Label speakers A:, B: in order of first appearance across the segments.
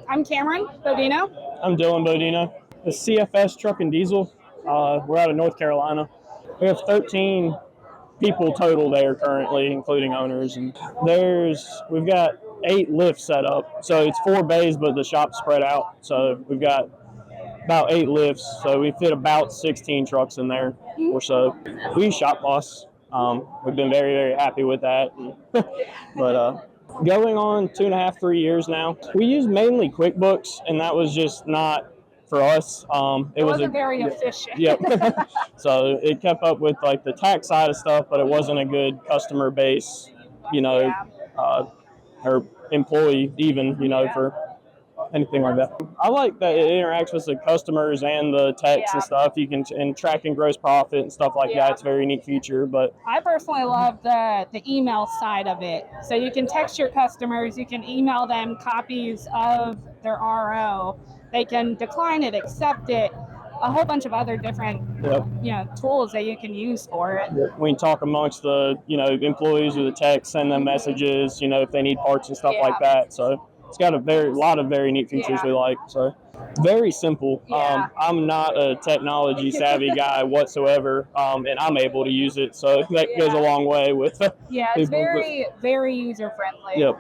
A: I'm Cameron Bodino.
B: I'm Dylan Bodino. The CFS Truck and Diesel. We're out of North Carolina. We have 13 people total there currently, including owners. And we've got 8 lifts set up. So it's 4 bays, but the shop's spread out. So we've got about 8 lifts. So we fit about 16 trucks in there or so. We use Shop Boss. We've been very, very happy with that. But going on 2.5, 3 years now. We use mainly QuickBooks, and that was just not for us.
A: It wasn't very efficient.
B: Yep. So it kept up with like the tax side of stuff, but it wasn't a good customer base, or employee even, for anything like that. I like that it interacts with the customers and the techs and stuff. You can and tracking gross profit and stuff like that. It's a very neat feature. But
A: I personally love the email side of it. So you can text your customers, you can email them copies of their RO. They can decline it, accept it, a whole bunch of other different tools that you can use for it.
B: We can talk amongst the employees or the techs, send them messages, if they need parts and stuff like that. So it's got a lot of very neat features we like. So very simple. I'm not a technology savvy guy whatsoever, and I'm able to use it. So that goes a long way with
A: it's very user friendly.
B: Yep.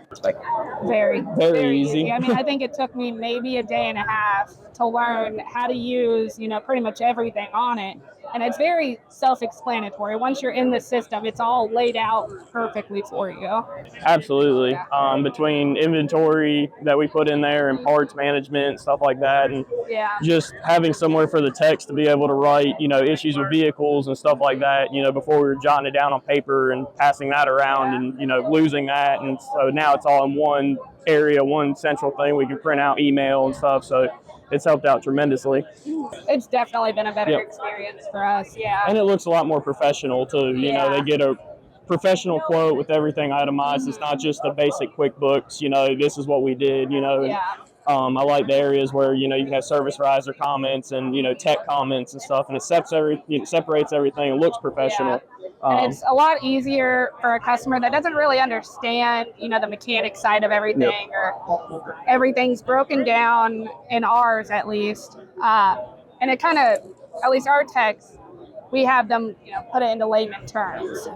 A: Very easy. I mean, I think it took me maybe a day and a half to learn how to use, pretty much everything on it. And it's very self-explanatory. Once you're in the system, it's all laid out perfectly for you.
B: Absolutely. Between inventory that we put in there and parts management, stuff like that, and just having somewhere for the techs to be able to write, issues with vehicles and stuff like that, before we were jotting it down on paper and passing that around and, losing that. And so now it's all in one area, one central thing. We can print out email and stuff. So it's helped out tremendously.
A: It's definitely been a better experience for us,
B: And it looks a lot more professional too. They get a professional quote with everything itemized. It's not just the basic QuickBooks, this is what we did, I like the areas where, you can have service riser comments and, tech comments and stuff, and it separates everything. It looks professional.
A: And it's a lot easier for a customer that doesn't really understand, the mechanic side of everything, or everything's broken down in ours at least. And it kind of, at least our techs, we have them, put it into layman terms.